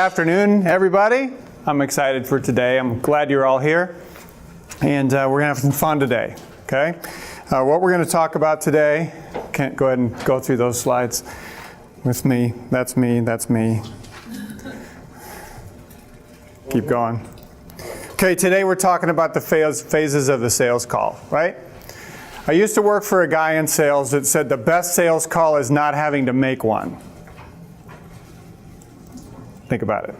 afternoon, everybody. I'm excited for today. I'm glad you're all here. And we're going to have some fun today, okay? What we're going to talk about today, can't go ahead and go through those slides with me. That's me, that's me. Keep going. Okay, today we're talking about the phases of the sales call, right? I used to work for a guy in sales that said the best sales call is not having to make one. Think about it.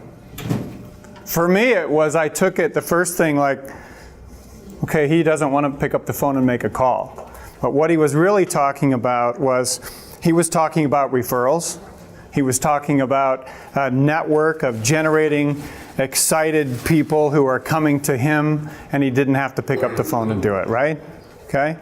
For me, it was I took it the first thing like, okay, he doesn't want to pick up the phone and make a call. But what he was really talking about was, he was talking about referrals. He was talking about a network of generating excited people who are coming to him, and he didn't have to pick up the phone and do it, right? Okay?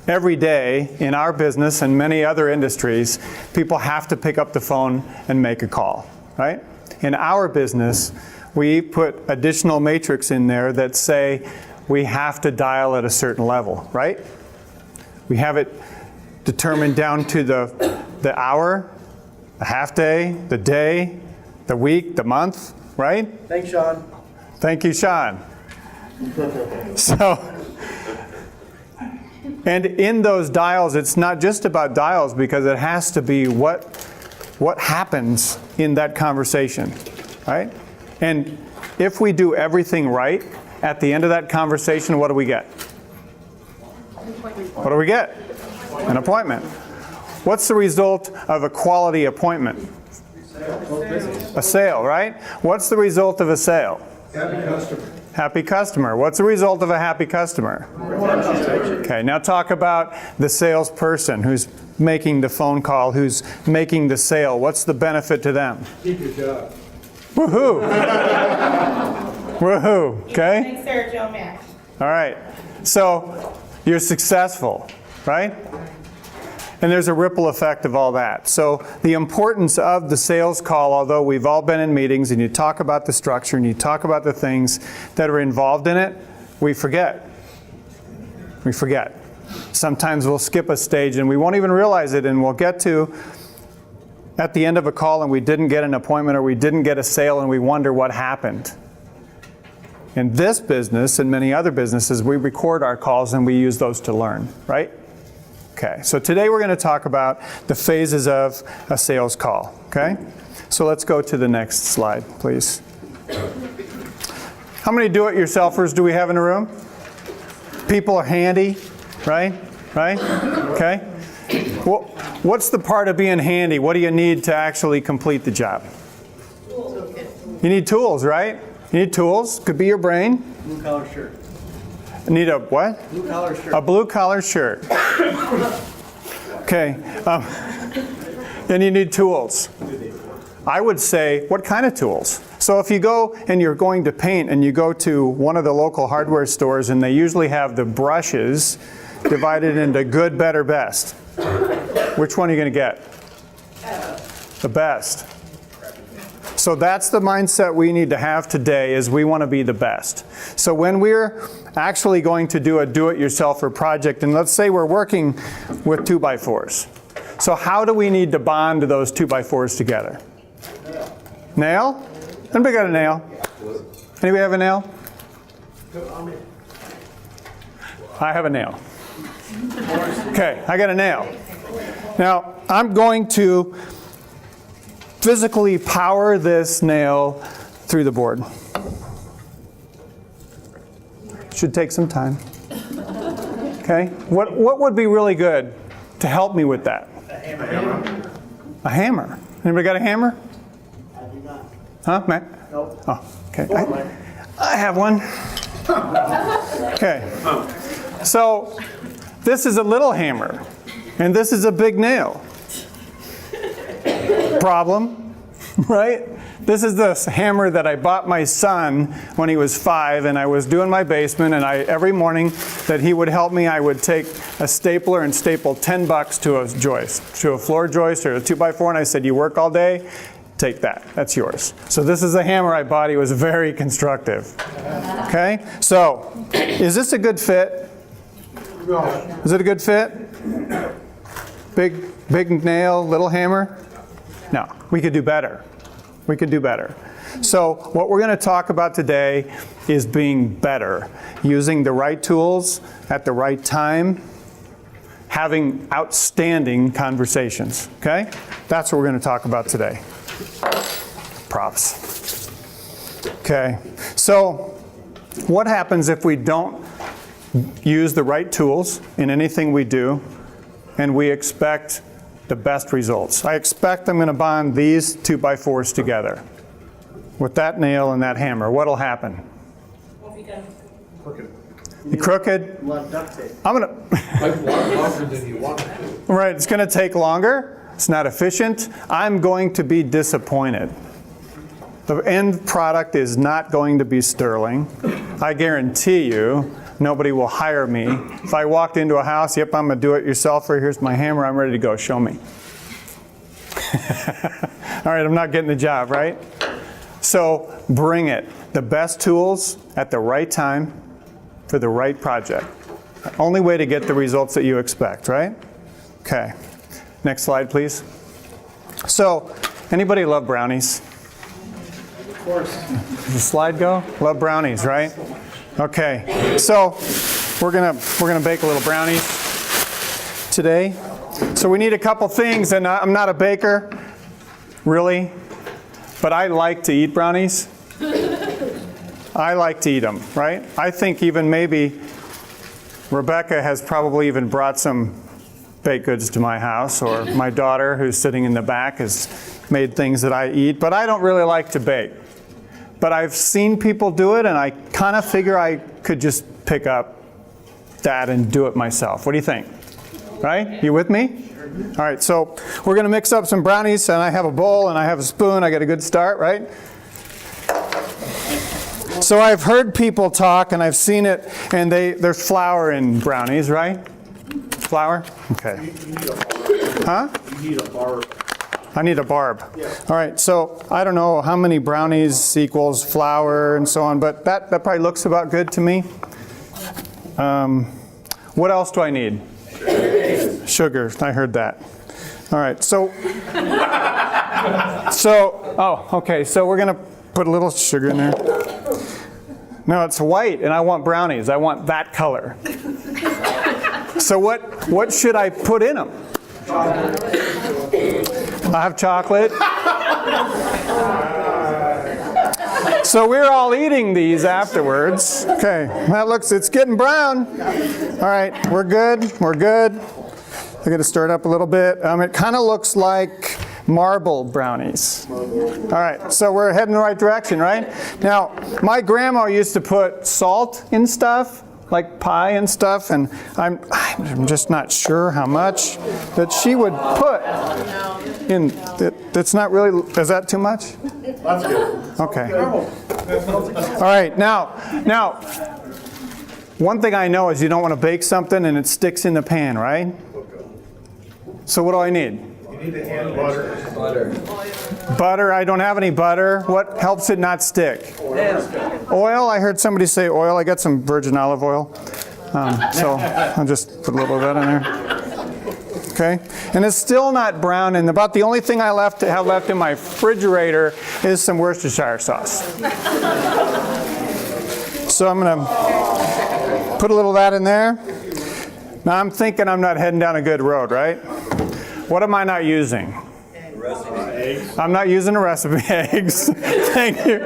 Every day in our business and many other industries, people have to pick up the phone and make a call, right? In our business, we put additional matrix in there that say we have to dial at a certain level, right? We have it determined down to the hour, the half day, the day, the week, the month, right? Thanks, Sean. Thank you, Sean. And in those dials, it's not just about dials, because it has to be what happens in that conversation, right? And if we do everything right, at the end of that conversation, what do we get? What do we get? An appointment. What's the result of a quality appointment? A sale, right? What's the result of a sale? Happy customer. Happy customer. What's the result of a happy customer? Okay, now talk about the salesperson who's making the phone call, who's making the sale. What's the benefit to them? Keep your job. Woohoo! Woohoo! Okay? Thanks, Sarah Joe Mack. All right. So you're successful, right? And there's a ripple effect of all that. So the importance of the sales call, although we've all been in meetings and you talk about the structure and you talk about the things that are involved in it, we forget. We forget. Sometimes we'll skip a stage and we won't even realize it, and we'll get to at the end of a call and we didn't get an appointment or we didn't get a sale, and we wonder what happened. In this business and many other businesses, we record our calls and we use those to learn, right? Okay, so today we're going to talk about the phases of a sales call, okay? So let's go to the next slide, please. How many do-it-yourselfers do we have in the room? People are handy, right? Right? Okay. Well, what's the part of being handy? What do you need to actually complete the job? You need tools, right? You need tools. Could be your brain. Blue collar shirt. Need a what? Blue collar shirt. A blue collar shirt. Okay. And you need tools. I would say, what kind of tools? So if you go and you're going to paint and you go to one of the local hardware stores, and they usually have the brushes divided into good, better, best. Which one are you going to get? The best. So that's the mindset we need to have today, is we want to be the best. So when we're actually going to do a do-it-yourselfer project, and let's say we're working with 2x4s. So how do we need to bond those 2x4s together? Nail? Anybody got a nail? Anybody have a nail? I have a nail. Okay, I got a nail. Now, I'm going to physically power this nail through the board. Should take some time. Okay? What would be really good to help me with that? A hammer. A hammer. Anybody got a hammer? I do not. Huh, Matt? Nope. Oh, okay. I have one. Okay. So this is a little hammer, and this is a big nail. Problem, right? This is the hammer that I bought my son when he was 5, and I was doing my basement, and every morning that he would help me, I would take a stapler and staple $10 to a joist, to a floor joist or a 2x4, and I said, you work all day? Take that. That's yours. So this is a hammer I bought. He was very constructive. Okay? So, is this a good fit? No. Is it a good fit? Big nail, little hammer? No. We could do better. We could do better. So what we're going to talk about today is being better, using the right tools at the right time, having outstanding conversations, okay? That's what we're going to talk about today. Props. Okay, so what happens if we don't use the right tools in anything we do and we expect the best results? I expect I'm going to bond these 2x4s together with that nail and that hammer. What'll happen? Won't be done. Crooked. You crooked? A lot of duct tape. I'm going to... Like longer than you want it to. Right, it's going to take longer. It's not efficient. I'm going to be disappointed. The end product is not going to be sterling. I guarantee you nobody will hire me. If I walked into a house, yep, I'm a do-it-yourselfer, here's my hammer, I'm ready to go, show me. All right, I'm not getting the job, right? So bring it. The best tools at the right time for the right project. Only way to get the results that you expect, right? Okay. Next slide, please. So, anybody love brownies? Of course. Does the slide go? Love brownies, right? Okay. So, we're gonna bake a little brownies today. So we need a couple things, and I'm not a baker, really, but I like to eat brownies. I like to eat them, right? I think even maybe Rebecca has probably even brought some baked goods to my house, or my daughter, who's sitting in the back, has made things that I eat, but I don't really like to bake. But I've seen people do it, and I kind of figure I could just pick up that and do it myself. What do you think? Right? You with me? All right, so we're going to mix up some brownies, and I have a bowl, and I have a spoon. I got a good start, right? So I've heard people talk, and I've seen it, and there's flour in brownies, right? Flour? Okay. You need a barb. Huh? You need a barb. I need a barb. Yeah. All right, so I don't know how many brownies equals flour and so on, but that probably looks about good to me. What else do I need? Sugar. I heard that. All right, so okay, so we're going to put a little sugar in there. No, it's white, and I want brownies. I want that color. So what should I put in them? I have chocolate. So we're all eating these afterwards. Okay, it's getting brown. All right, we're good. I'm going to stir it up a little bit. It kind of looks like marble brownies. All right, so we're heading in the right direction, right? Now, my grandma used to put salt in stuff, like pie and stuff, and I'm just not sure how much that she would put in. That's not really, is that too much? That's good. Okay. All right, now, one thing I know is you don't want to bake something and it sticks in the pan, right? So what do I need? You need to hand butter. Butter, I don't have any butter. What helps it not stick? Oil, I heard somebody say oil. I got some virgin olive oil. So I'll just put a little of that in there. Okay, and it's still not brown, and about the only thing I have left in my refrigerator is some Worcestershire sauce. So I'm going to put a little of that in there. Now I'm thinking I'm not heading down a good road, right? What am I not using? I'm not using a recipe. Eggs. Thank you.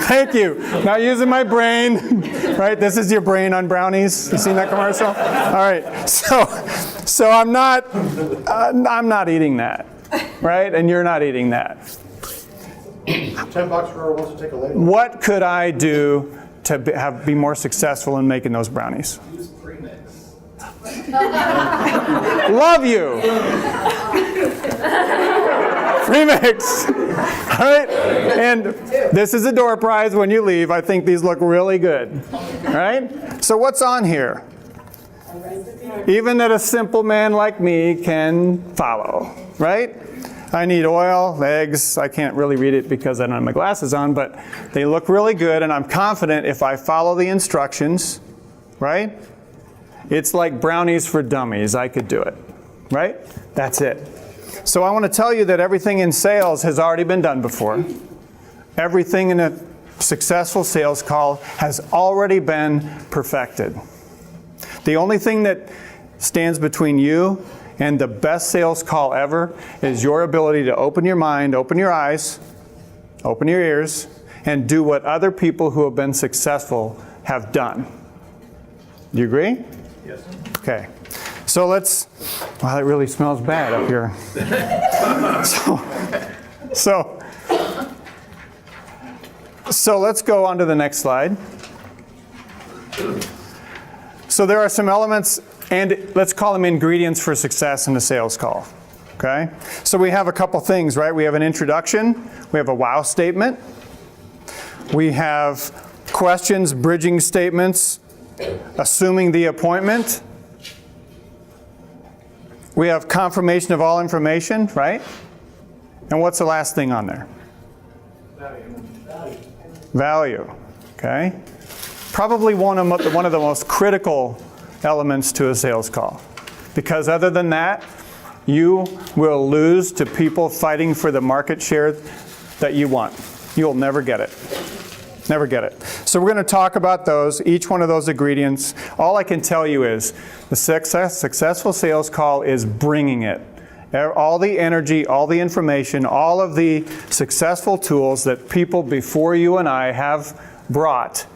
Thank you. Not using my brain. Right? This is your brain on brownies. You seen that commercial? All right. So I'm not eating that. Right? And you're not eating that. $10 for whoever wants to take a label. What could I do to be more successful in making those brownies? Use premix. Love you. Premix. All right. And this is a door prize when you leave. I think these look really good. All right. So what's on here? Even that a simple man like me can follow. Right? I need oil, eggs. I can't really read it because I don't have my glasses on, but they look really good, and I'm confident if I follow the instructions, right? It's like brownies for dummies. I could do it, right? That's it. So I want to tell you that everything in sales has already been done before. Everything in a successful sales call has already been perfected. The only thing that stands between you and the best sales call ever is your ability to open your mind, open your eyes, open your ears, and do what other people who have been successful have done. Do you agree? Yes. Okay. So let's, wow, it really smells bad up here. So let's go on to the next slide. So there are some elements, and let's call them ingredients for success in a sales call. Okay? So we have a couple things, right? We have an introduction, we have a wow statement, we have questions, bridging statements, assuming the appointment. We have confirmation of all information, right? And what's the last thing on there? Value. Okay? Probably one of the most critical elements to a sales call. Because other than that, you will lose to people fighting for the market share that you want. You'll never get it. Never get it. So we're going to talk about those, each one of those ingredients. All I can tell you is the successful sales call is bringing it. All the energy, all the information, all of the successful tools that people before you and I have brought,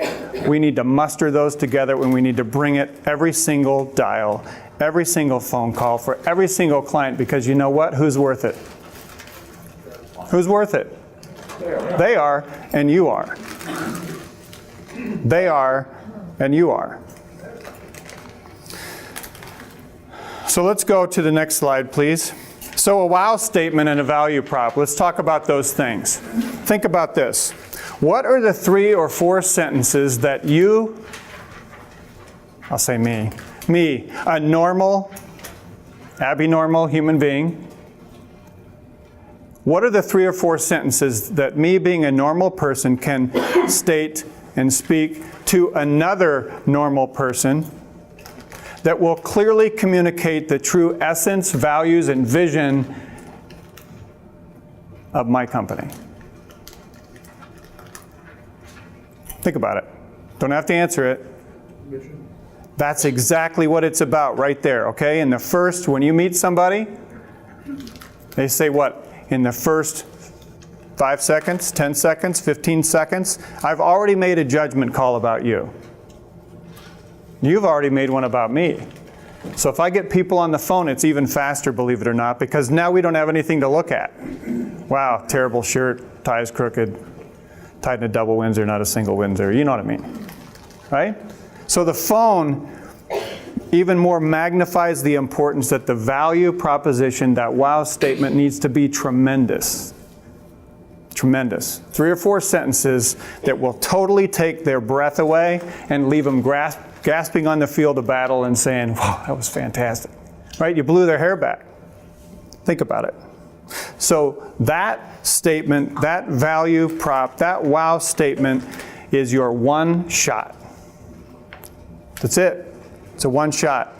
we need to muster those together and we need to bring it every single dial, every single phone call for every single client, because you know what? Who's worth it? Who's worth it? They are, and you are. They are, and you are. So let's go to the next slide, please. So a wow statement and a value prop. Let's talk about those things. Think about this. What are the 3 or 4 sentences that you, I'll say me, a normal, abnormal human being, what are the 3 or 4 sentences that me being a normal person can state and speak to another normal person that will clearly communicate the true essence, values, and vision of my company? Think about it. Don't have to answer it. Mission. That's exactly what it's about right there, okay? In the first, when you meet somebody, they say what? In the first 5 seconds, 10 seconds, 15 seconds, I've already made a judgment call about you. You've already made one about me. So if I get people on the phone, it's even faster, believe it or not, because now we don't have anything to look at. Wow, terrible shirt, tie is crooked, tied in a double Windsor, not a single Windsor. You know what I mean, right? So the phone even more magnifies the importance that the value proposition, that wow statement, needs to be tremendous. Tremendous. 3 or 4 sentences that will totally take their breath away and leave them gasping on the field of battle and saying, wow, that was fantastic. Right? You blew their hair back. Think about it. So that statement, that value prop, that wow statement is your one shot. That's it. It's a one shot.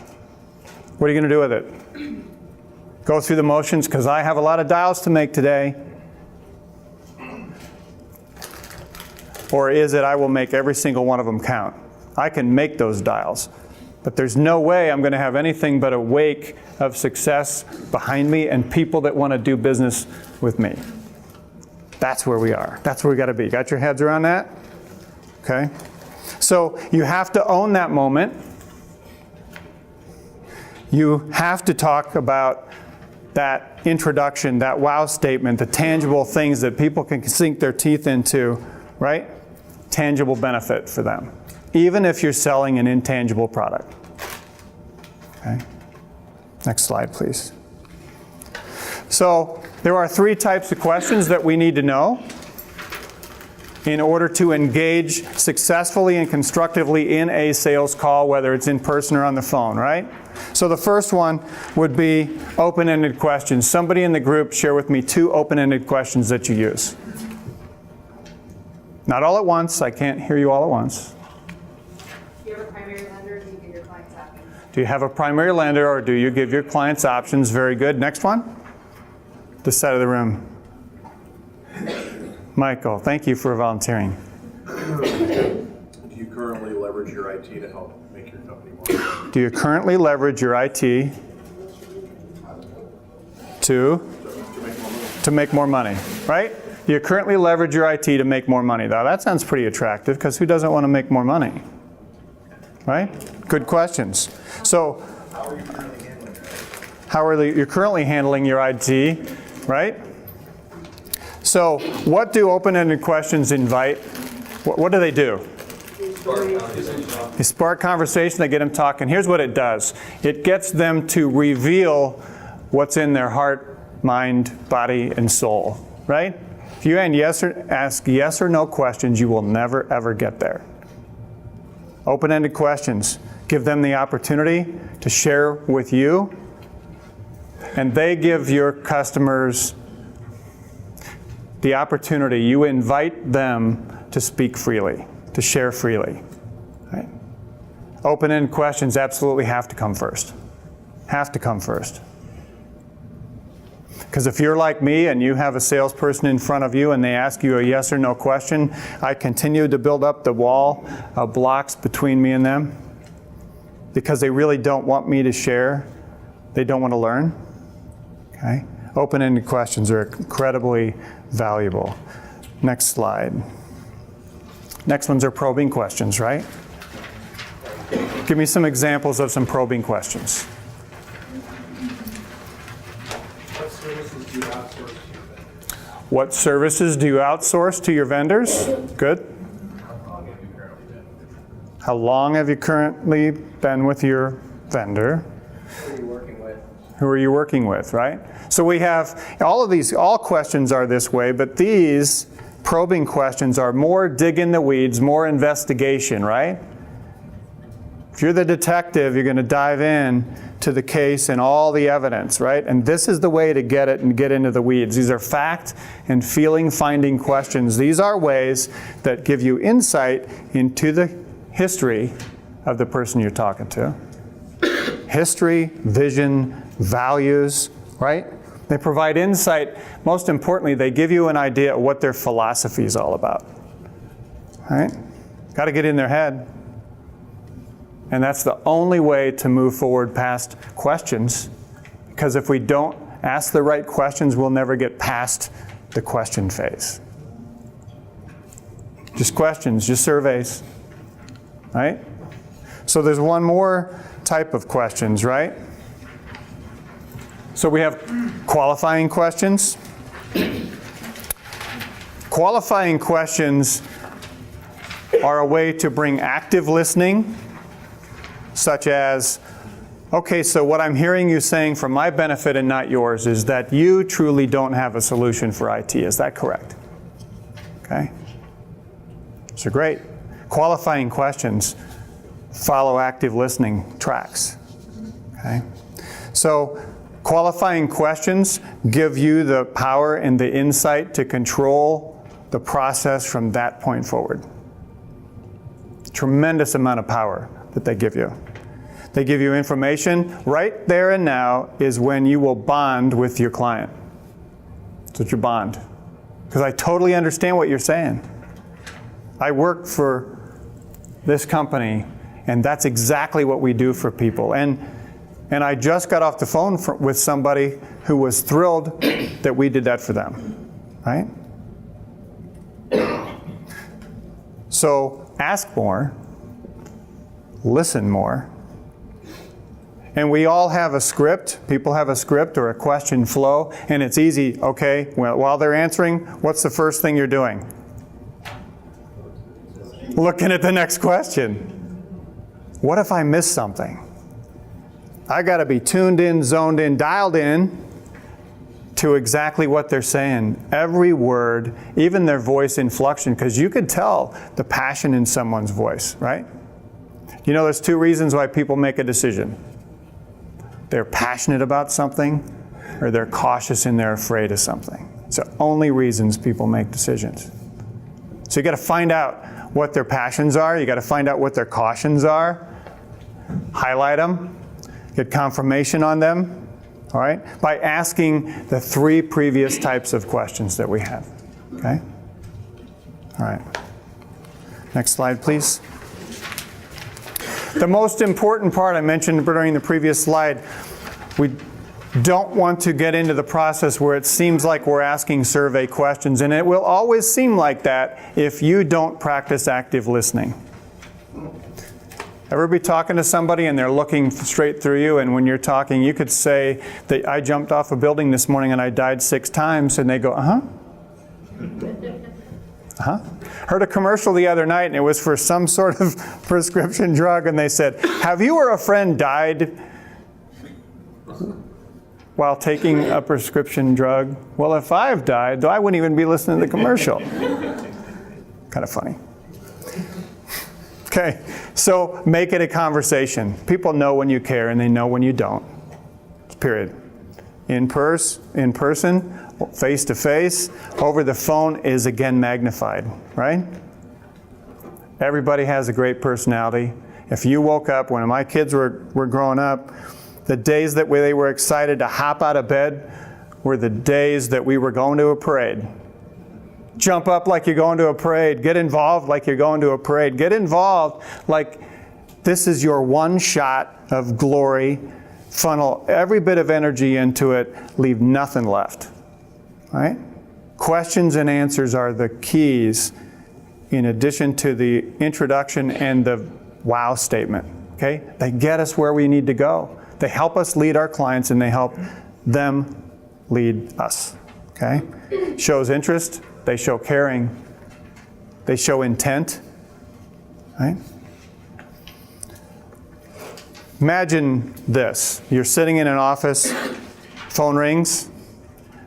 What are you going to do with it? Go through the motions because I have a lot of dials to make today? Or is it I will make every single one of them count? I can make those dials, but there's no way I'm going to have anything but a wake of success behind me and people that want to do business with me. That's where we are. That's where we got to be. Got your heads around that? Okay. So you have to own that moment. You have to talk about that introduction, that wow statement, the tangible things that people can sink their teeth into, right? Tangible benefit for them, even if you're selling an intangible product. Okay. Next slide, please. So there are 3 types of questions that we need to know in order to engage successfully and constructively in a sales call, whether it's in person or on the phone, right? So the first one would be open-ended questions. Somebody in the group share with me 2 open-ended questions that you use. Not all at once. I can't hear you all at once. Do you have a primary lender, or do you give your clients options? Do you have a primary lender or do you give your clients options? Very good. Next one. This side of the room. Michael, thank you for volunteering. Do you currently leverage your IT to help make your company more? Do you currently leverage your IT to make more money, right? Do you currently leverage your IT to make more money? Now that sounds pretty attractive because who doesn't want to make more money, right? Good questions. So, how are you currently handling your IT, right? So, what do open-ended questions invite? What do they do? They spark conversation, they get them talking. Here's what it does. It gets them to reveal what's in their heart, mind, body, and soul, right? If you ask yes or no questions, you will never, ever get there. Open-ended questions give them the opportunity to share with you, and they give your customers the opportunity. You invite them to speak freely, to share freely. Right? Open-ended questions absolutely have to come first. Have to come first. Because if you're like me and you have a salesperson in front of you and they ask you a yes or no question, I continue to build up the wall of blocks between me and them because they really don't want me to share. They don't want to learn. Okay? Open-ended questions are incredibly valuable. Next slide. Next ones are probing questions, right? Give me some examples of some probing questions. What services do you outsource to your vendors? What services do you outsource to your vendors? Good. How long have you currently been with your vendor? Who are you working with? Who are you working with, right? So we have all questions are this way, but these probing questions are more dig in the weeds, more investigation, right? If you're the detective, you're going to dive in to the case and all the evidence, right? And this is the way to get it and get into the weeds. These are fact and feeling finding questions. These are ways that give you insight into the history of the person you're talking to. History, vision, values, right? They provide insight. Most importantly, they give you an idea of what their philosophy is all about. Right? Got to get in their head. And that's the only way to move forward past questions. Because if we don't ask the right questions, we'll never get past the question phase. Just questions, just surveys. Right? So there's one more type of questions, right? So we have qualifying questions. Qualifying questions are a way to bring active listening, such as, okay, so what I'm hearing you saying for my benefit and not yours is that you truly don't have a solution for IT. Is that correct? Okay. So great. Qualifying questions follow active listening tracks. Okay. So qualifying questions give you the power and the insight to control the process from that point forward. Tremendous amount of power that they give you. They give you information. Right there and now is when you will bond with your client. That's what you bond. Because I totally understand what you're saying. I work for this company, and that's exactly what we do for people. And I just got off the phone with somebody who was thrilled that we did that for them, right? So ask more, listen more, and we all have a script. People have a script or a question flow, and it's easy. Okay, well, while they're answering, what's the first thing you're doing? Looking at the next question. What if I miss something? I got to be tuned in, zoned in, dialed in to exactly what they're saying. Every word, even their voice inflection, because you could tell the passion in someone's voice, right? You know, there's two reasons why people make a decision. They're passionate about something, or they're cautious and they're afraid of something. It's the only reasons people make decisions. So you got to find out what their passions are. You got to find out what their cautions are. Highlight them. Get confirmation on them. all right? By asking the 3 previous types of questions that we have, okay? All right. Next slide, please. The most important part I mentioned during the previous slide, we don't want to get into the process where it seems like we're asking survey questions, and it will always seem like that if you don't practice active listening. Ever be talking to somebody and they're looking straight through you, and when you're talking, you could say that I jumped off a building this morning and I died 6 times, and they go, uh-huh. Uh-huh. Heard a commercial the other night, and it was for some sort of prescription drug, and they said, have you or a friend died while taking a prescription drug? Well, if I've died, though, I wouldn't even be listening to the commercial. Kind of funny. Okay, so make it a conversation. People know when you care and they know when you don't. Period. In person, face to face, over the phone is again magnified, right? Everybody has a great personality. If you woke up, when my kids were growing up, the days that they were excited to hop out of bed were the days that we were going to a parade. Jump up like you're going to a parade. Get involved like you're going to a parade. Get involved like this is your one shot of glory. Funnel every bit of energy into it. Leave nothing left. Right? Questions and answers are the keys in addition to the introduction and the wow statement. Okay? They get us where we need to go. They help us lead our clients and they help them lead us. Okay? Shows interest. They show caring. They show intent. Right? Imagine this. You're sitting in an office, phone rings,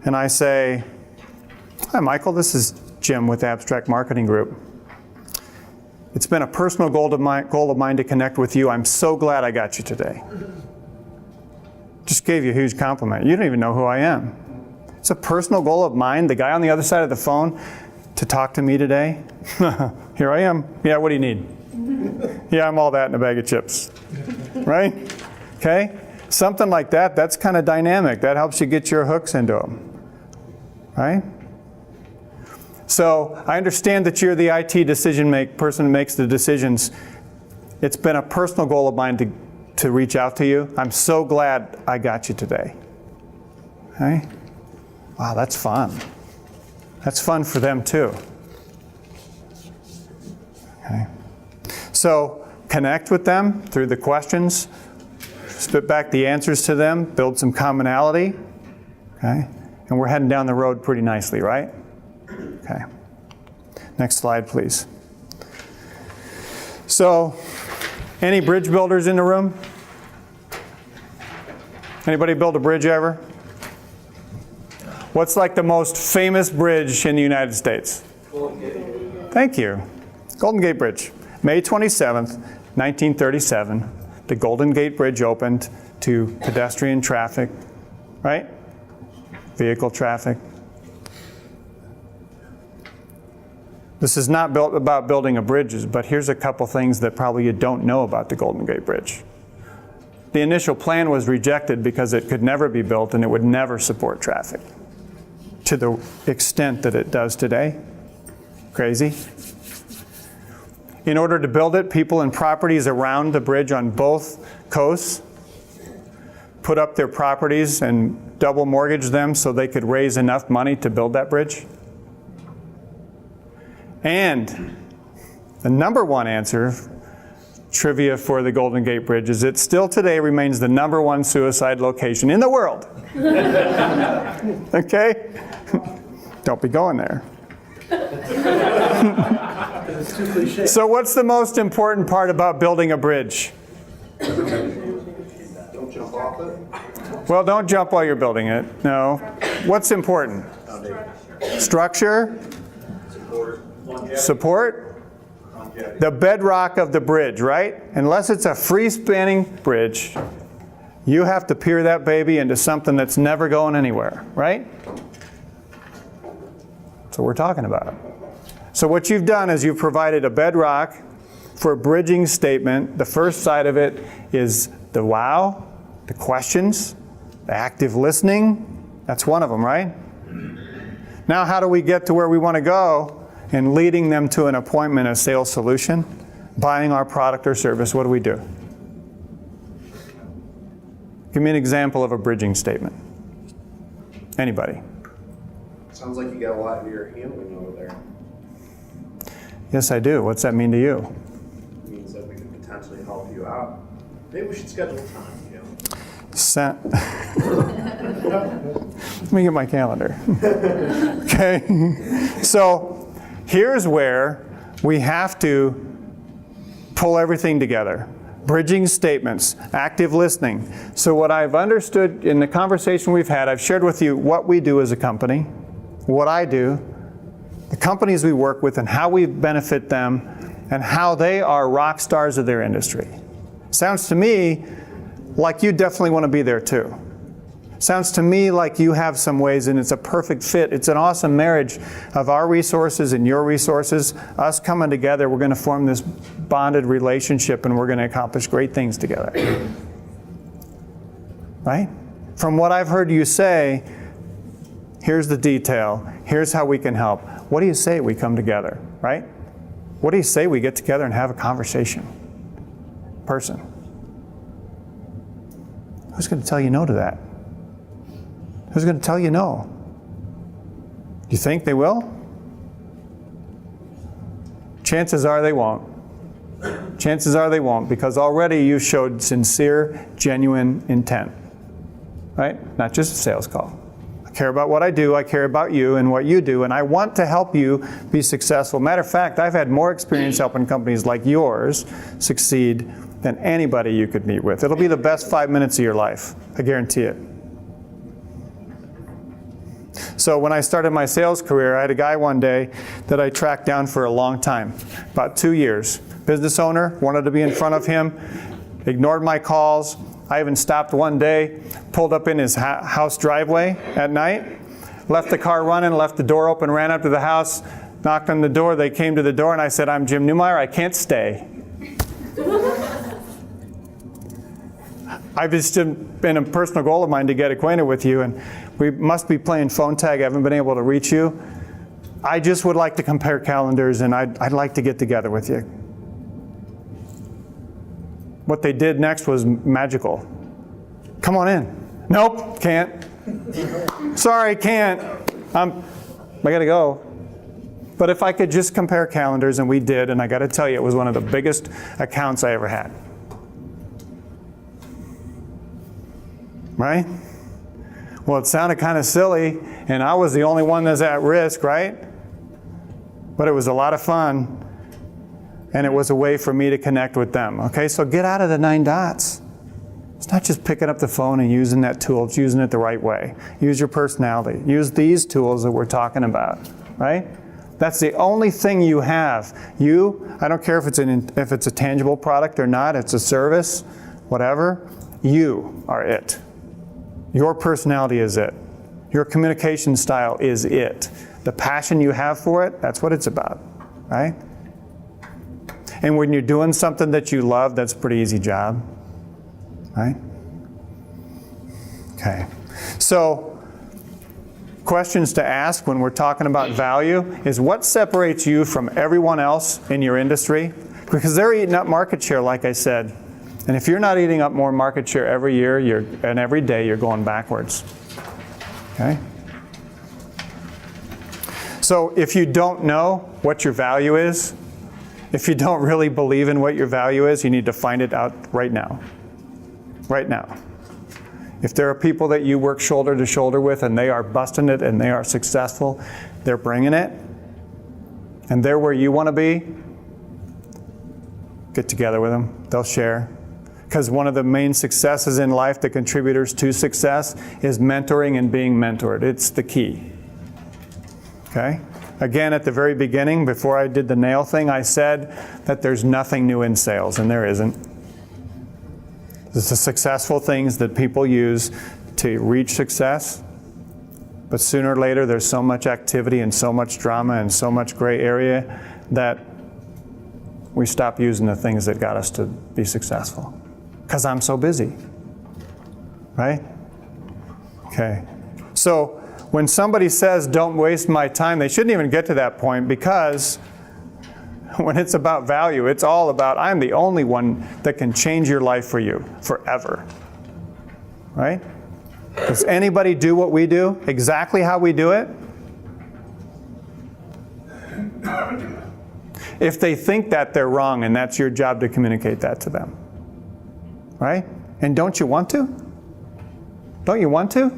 and I say, hi, Michael, this is Jim with Abstrakt Marketing Group. It's been a personal goal of mine to connect with you. I'm so glad I got you today. Just gave you a huge compliment. You don't even know who I am. It's a personal goal of mine, the guy on the other side of the phone, to talk to me today. Here I am. Yeah, what do you need? Yeah, I'm all that in a bag of chips. Right? Okay? Something like that, that's kind of dynamic. That helps you get your hooks into them. Right? So I understand that you're the IT person who makes the decisions. It's been a personal goal of mine to reach out to you. I'm so glad I got you today. Okay? Wow, that's fun. That's fun for them too. Okay? So connect with them through the questions, spit back the answers to them, build some commonality. Okay? And we're heading down the road pretty nicely, right? Okay. Next slide, please. So, any bridge builders in the room? Anybody build a bridge ever? What's like the most famous bridge in the United States? Golden Gate. Thank you. Golden Gate Bridge. May 27th, 1937, the Golden Gate Bridge opened to pedestrian traffic, right? Vehicle traffic. This is not about building a bridge, but here's a couple things that probably you don't know about the Golden Gate Bridge. The initial plan was rejected because it could never be built and it would never support traffic to the extent that it does today. Crazy. In order to build it, people and properties around the bridge on both coasts put up their properties and double mortgaged them so they could raise enough money to build that bridge. And the number one answer, trivia for the Golden Gate Bridge, is it still today remains the number one suicide location in the world. Okay? Don't be going there. It's too cliche. So what's the most important part about building a bridge? Don't jump off it. Well, don't jump while you're building it. No. What's important? Structure? Support? The bedrock of the bridge, right? Unless it's a free-spanning bridge, you have to pier that baby into something that's never going anywhere, right? That's what we're talking about. So what you've done is you've provided a bedrock for a bridging statement. The first side of it is the wow, the questions, Active listening, that's one of them, right? Now how do we get to where we want to go and leading them to an appointment, a sales solution, buying our product or service? What do? Give me an example of a bridging statement. Anybody? Sounds like you got a lot you're handling over there. Yes, I do. What's that mean to you? It means that we could potentially help you out. Maybe we should schedule time, Let me get my calendar. Okay. So here's where we have to pull everything together. Bridging statements, active listening. So what I've understood in the conversation we've had, I've shared with you what we do as a company, what I do, the companies we work with and how we benefit them, and how they are rock stars of their industry. Sounds to me like you definitely want to be there too. Sounds to me like you have some ways and it's a perfect fit. It's an awesome marriage of our resources and your resources. Us coming together, we're going to form this bonded relationship and we're going to accomplish great things together. Right? From what I've heard you say, here's the detail. Here's how we can help. What do you say we come together? Right? What do you say we get together and have a conversation? Person. Who's going to tell you no to that? Who's going to tell you no? Do you think they will? Chances are they won't. Chances are they won't, because already you showed sincere, genuine intent. Right? Not just a sales call. I care about what I do, I care about you and what you do, and I want to help you be successful. Matter of fact, I've had more experience helping companies like yours succeed than anybody you could meet with. It'll be the best 5 minutes of your life. I guarantee it. So when I started my sales career, I had a guy one day that I tracked down for a long time, about 2 years. Business owner, wanted to be in front of him, ignored my calls. I even stopped one day, pulled up in his house driveway at night, left the car running, left the door open, ran up to the house, knocked on the door. They came to the door and I said, "I'm Jim Newmeyer, I can't stay." I've just been a personal goal of mine to get acquainted with you, and we must be playing phone tag. I haven't been able to reach you. I just would like to compare calendars, and I'd like to get together with you. What they did next was magical. Come on in. Nope, can't. Sorry, can't. I gotta go. But if I could just compare calendars, and we did, and I gotta tell you, it was one of the biggest accounts I ever had. Right? Well, it sounded kind of silly, and I was the only one that's at risk, right? But it was a lot of fun, and it was a way for me to connect with them. Okay, so get out of the 9 dots. It's not just picking up the phone and using that tool, it's using it the right way. Use your personality. Use these tools that we're talking about, right? That's the only thing you have. I don't care if it's a tangible product or not, it's a service, whatever, you are it. Your personality is it. Your communication style is it. The passion you have for it, that's what it's about, right? And when you're doing something that you love, that's a pretty easy job, right? Okay. So, questions to ask when we're talking about value is what separates you from everyone else in your industry? Because they're eating up market share, like I said. And if you're not eating up more market share every year and every day, you're going backwards. Okay? So if you don't know what your value is, if you don't really believe in what your value is, you need to find it out right now. Right now. If there are people that you work shoulder to shoulder with and they are busting it and they are successful, they're bringing it, and they're where you want to be, get together with them. They'll share. Because one of the main successes in life, the contributors to success, is mentoring and being mentored. It's the key. Okay? Again, at the very beginning, before I did the nail thing, I said that there's nothing new in sales, and there isn't. It's the successful things that people use to reach success. But sooner or later, there's so much activity and so much drama and so much gray area that we stop using the things that got us to be successful. Because I'm so busy, right? Okay. So when somebody says, don't waste my time, they shouldn't even get to that point, because when it's about value, it's all about, I'm the only one that can change your life for you forever. Right? Does anybody do what we do? Exactly how we do it? If they think that, they're wrong, and that's your job to communicate that to them. Right? And don't you want to? Don't you want to?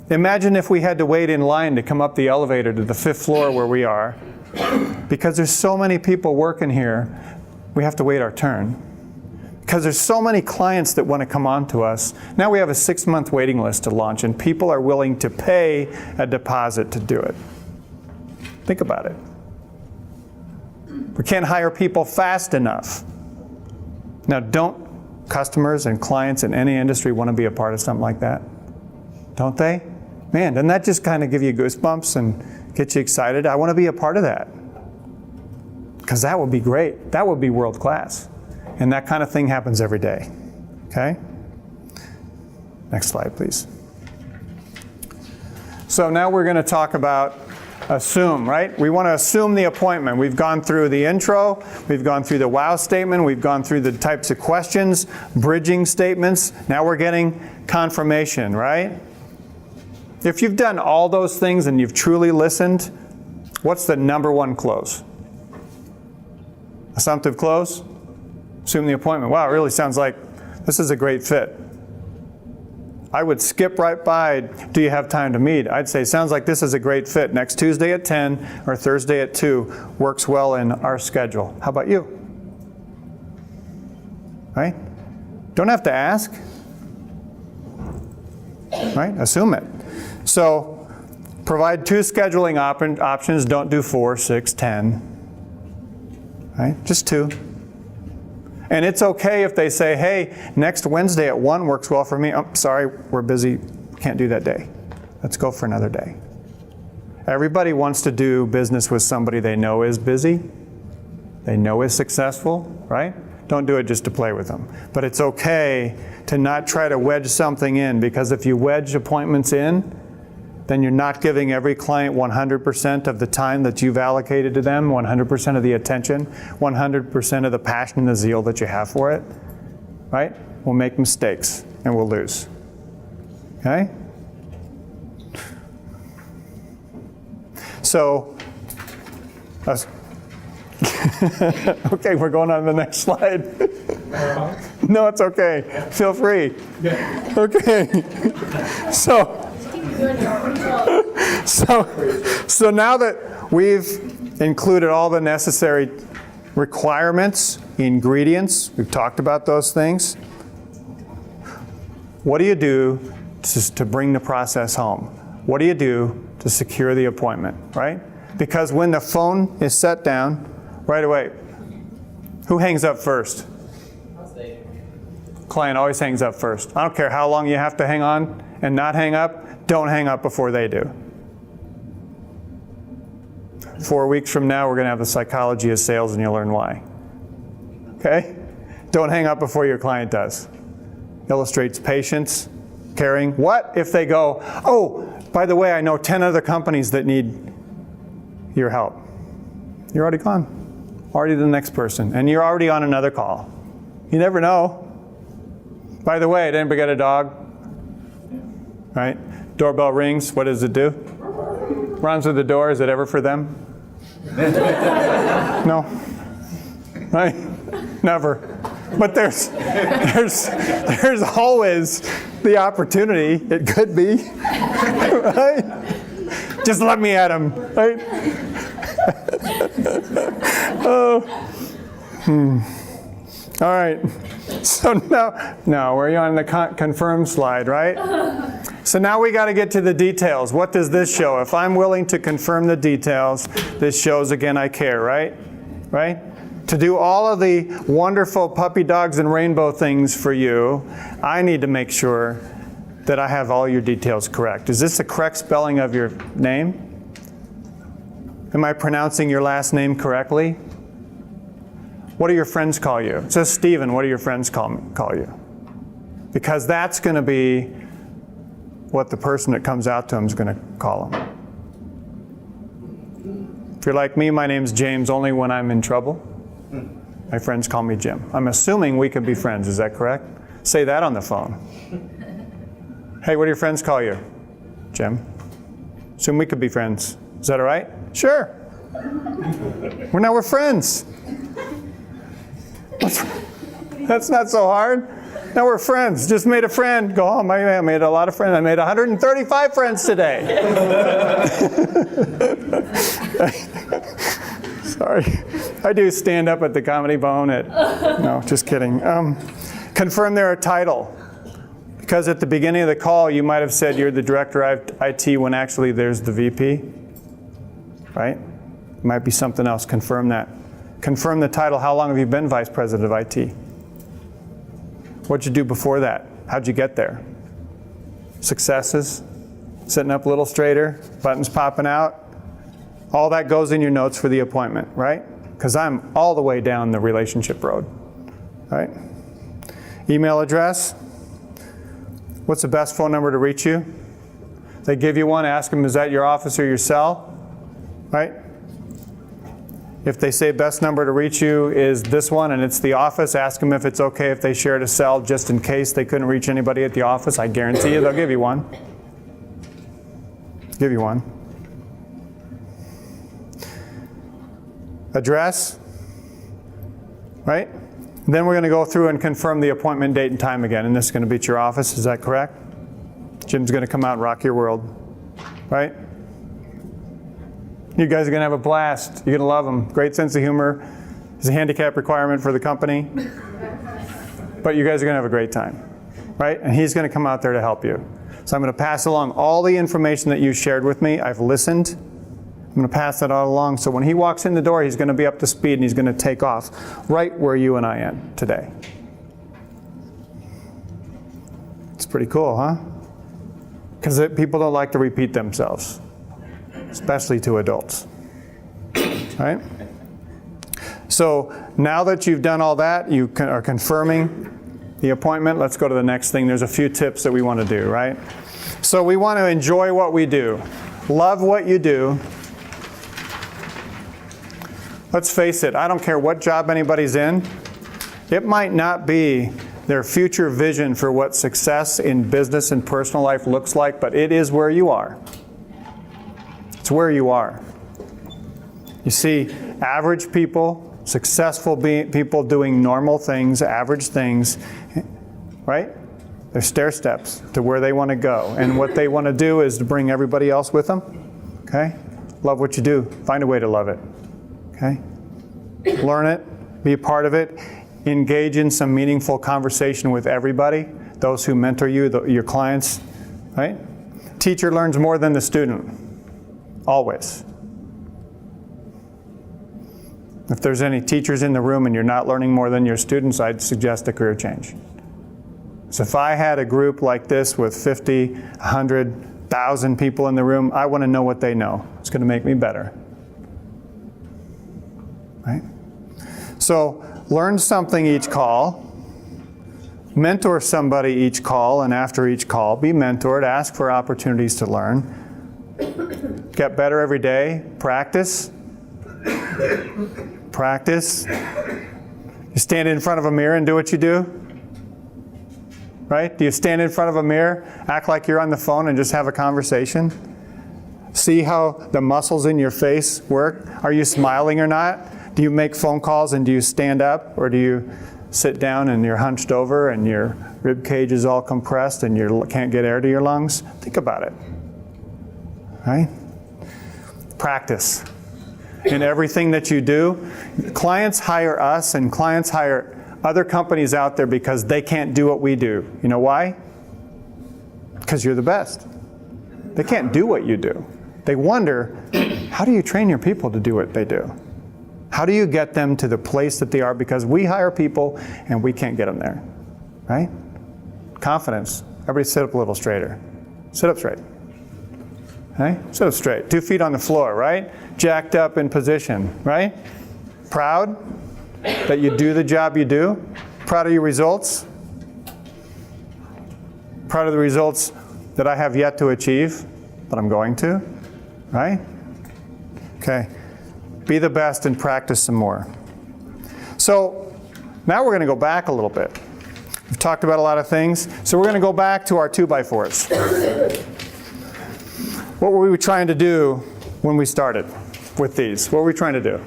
Imagine if we had to wait in line to come up the elevator to the 5th floor where we are. Because there's so many people working here, we have to wait our turn. Because there's so many clients that want to come on to us. Now we have a 6-month waiting list to launch, and people are willing to pay a deposit to do it. Think about it. We can't hire people fast enough. Now, don't customers and clients in any industry want to be a part of something like that? Don't they? Man, doesn't that just kind of give you goosebumps and get you excited? I want to be a part of that. Because that would be great. That would be world class. And that kind of thing happens every day. Okay? Next slide, please. So now we're going to talk about assume, right? We want to assume the appointment. We've gone through the intro, we've gone through the wow statement, we've gone through the types of questions, bridging statements. Now we're getting confirmation, right? If you've done all those things and you've truly listened, what's the number one close? Assumptive close? Assume the appointment. Wow, it really sounds like this is a great fit. I would skip right by, do you have time to meet? I'd say, sounds like this is a great fit. Next Tuesday at 10 or Thursday at 2 works well in our schedule. How about you? Right? Don't have to ask. Right? Assume it. So provide 2 scheduling options. Don't do 4, 6, 10. Right? Just 2. And it's okay if they say, hey, next Wednesday at 1 works well for me. Oh, sorry, we're busy. Can't do that day. Let's go for another day. Everybody wants to do business with somebody they know is busy, they know is successful, right? Don't do it just to play with them. But it's okay to not try to wedge something in, because if you wedge appointments in, then you're not giving every client 100% of the time that you've allocated to them, 100% of the attention, 100% of the passion and the zeal that you have for it, right? We'll make mistakes and we'll lose, okay? So, okay, we're going on to the next slide. No, it's okay. Feel free. Okay. So now that we've included all the necessary requirements, ingredients, we've talked about those things, what do you do to bring the process home? What do you do to secure the appointment, right? Because when the phone is set down, right away, who hangs up first? Client always hangs up first. I don't care how long you have to hang on and not hang up. Don't hang up before they do. 4 weeks from now, we're going to have the psychology of sales, and you'll learn why. Okay? Don't hang up before your client does. Illustrates patience, caring. What if they go, oh, by the way, I know 10 other companies that need your help. You're already gone. Already the next person. And you're already on another call. You never know. By the way, did anybody get a dog? Right? Doorbell rings. What does it do? Runs to the door. Is it ever for them? No. Right? Never. But there's always the opportunity. It could be. Right? Just let me at him. Right? All right. So now we're on the confirm slide, right? So now we got to get to the details. What does this show? If I'm willing to confirm the details, this shows again I care, right? Right? To do all of the wonderful puppy dogs and rainbow things for you, I need to make sure that I have all your details correct. Is this the correct spelling of your name? Am I pronouncing your last name correctly? What do your friends call you? It says Stephen. What do your friends call you? because that's going to be what the person that comes out to him is going to call him. If you're like me, my name's James only when I'm in trouble. My friends call me Jim. I'm assuming we can be friends, is that correct? Say that on the phone. Hey, what do your friends call you? Jim. Assume we could be friends. Is that all right? Sure. Now we're friends. That's not so hard. Now we're friends. Just made a friend. Go home. I made a lot of friends. I made 135 friends today. Sorry. I do stand up at the Comedy Bone no, just kidding. Confirm their title. Because at the beginning of the call, you might have said you're the director of IT when actually there's the VP. Right? It might be something else. Confirm that. Confirm the title. How long have you been vice president of IT? What'd you do before that? How'd you get there? Successes? Sitting up a little straighter? Buttons popping out? All that goes in your notes for the appointment, right? Because I'm all the way down the relationship road, right? Email address? What's the best phone number to reach you? They give you one, ask them, is that your office or your cell? Right? If they say best number to reach you is this one and it's the office, ask them if it's okay if they shared a cell just in case they couldn't reach anybody at the office. I guarantee you they'll give you one. Give you one. Address, right? Then we're going to go through and confirm the appointment date and time again. And this is going to be at your office, is that correct? Jim's going to come out and rock your world, right? You guys are going to have a blast. You're going to love him. Great sense of humor. It's a handicap requirement for the company. But you guys are going to have a great time, right? And he's going to come out there to help you. So I'm going to pass along all the information that you shared with me. I've listened. I'm going to pass that all along. So when he walks in the door, he's going to be up to speed and he's going to take off right where you and I am today. It's pretty cool, huh? Because people don't like to repeat themselves, especially to adults, right? So now that you've done all that, you are confirming the appointment. Let's go to the next thing. There's a few tips that we want to do, right? So we want to enjoy what we do. Love what you do. Let's face it, I don't care what job anybody's in. It might not be their future vision for what success in business and personal life looks like, but it is where you are. It's where you are. You see, average people, successful people doing normal things, average things, right? They're stair steps to where they want to go. And what they want to do is to bring everybody else with them. Okay? Love what you do. Find a way to love it. Okay? Learn it. Be a part of it. Engage in some meaningful conversation with everybody. Those who mentor you, your clients. Right? Teacher learns more than the student. Always. If there's any teachers in the room and you're not learning more than your students, I'd suggest a career change. So if I had a group like this with 50, 100, 1,000 people in the room, I want to know what they know. It's going to make me better. Right? So learn something each call. Mentor somebody each call, and after each call, be mentored. Ask for opportunities to learn. Get better every day. Practice. Practice. You stand in front of a mirror and do what you do? Right? Do you stand in front of a mirror, act like you're on the phone and just have a conversation? See how the muscles in your face work? Are you smiling or not? Do you make phone calls and do you stand up, or do you sit down and you're hunched over and your rib cage is all compressed and you can't get air to your lungs? Think about it. Right? Practice. In everything that you do, clients hire us and clients hire other companies out there because they can't do what we do. You know why? Because you're the best. They can't do what you do. They wonder, how do you train your people to do what they do? How do you get them to the place that they are? Because we hire people and we can't get them there. Right? Confidence. Everybody sit up a little straighter. Sit up straight. Okay? Sit up straight. 2 feet on the floor, right? Jacked up in position, right? Proud that you do the job you do. Proud of your results. proud of the results that I have yet to achieve, but I'm going to, right? Okay. Be the best and practice some more. So now we're going to go back a little bit. We've talked about a lot of things. So we're going to go back to our 2x4s. What were we trying to do when we started with these? What were we trying to do?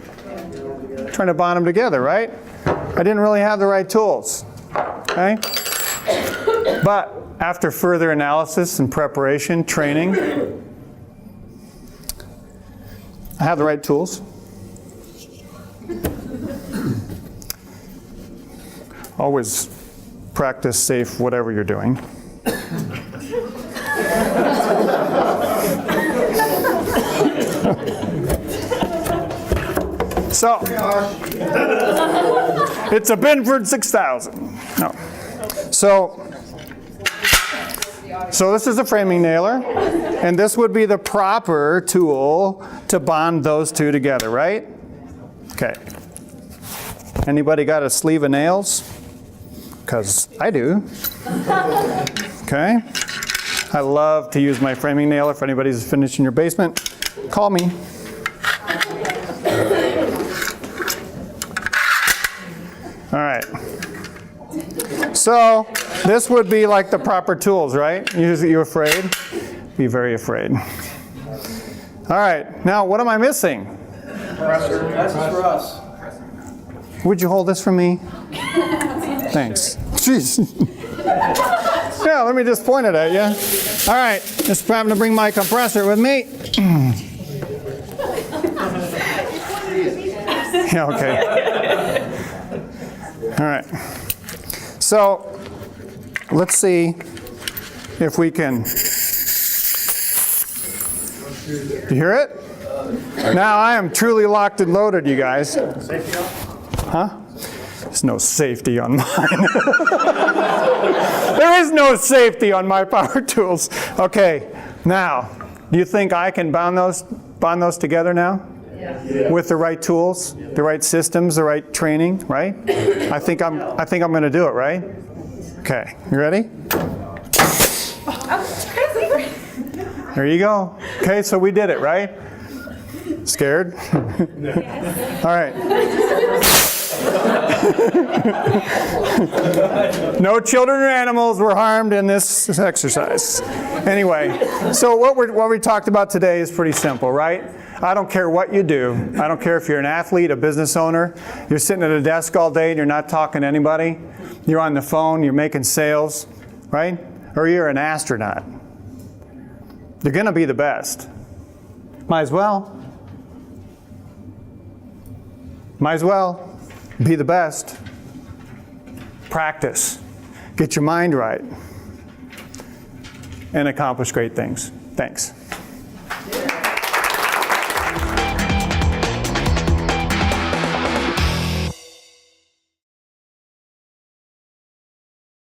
Trying to bond them together, right? I didn't really have the right tools. Okay? But after further analysis and preparation, training, I have the right tools. Always practice safe whatever you're doing. So, it's a Binford 6000. No. So this is a framing nailer, and this would be the proper tool to bond those two together, right? Okay. Anybody got a sleeve of nails? Because I do. Okay. I love to use my framing nailer. If anybody's finished in your basement, call me. All right. So this would be like the proper tools, right? You afraid? Be very afraid. All right. Now, what am I missing? That's for us. Would you hold this for me? Thanks. Jeez. Yeah, let me just point it at you. All right. Just having to bring my compressor with me. Yeah, okay. All right. So let's see if we can. Do you hear it? Now I am truly locked and loaded, you guys. Huh? There's no safety on mine. There is no safety on my power tools. Okay. Now, do you think I can bond those together now? Yeah. With the right tools, the right systems, the right training, right? I think I'm going to do it, right? Okay, you ready? There you go. Okay, so we did it, right? Scared? All right. No children or animals were harmed in this exercise. Anyway, so what we talked about today is pretty simple, right? I don't care what you do. I don't care if you're an athlete, a business owner, you're sitting at a desk all day and you're not talking to anybody, you're on the phone, you're making sales, right? Or you're an astronaut. You're going to be the best. Might as well. Might as well be the best. Practice. Get your mind right. And accomplish great things. Thanks.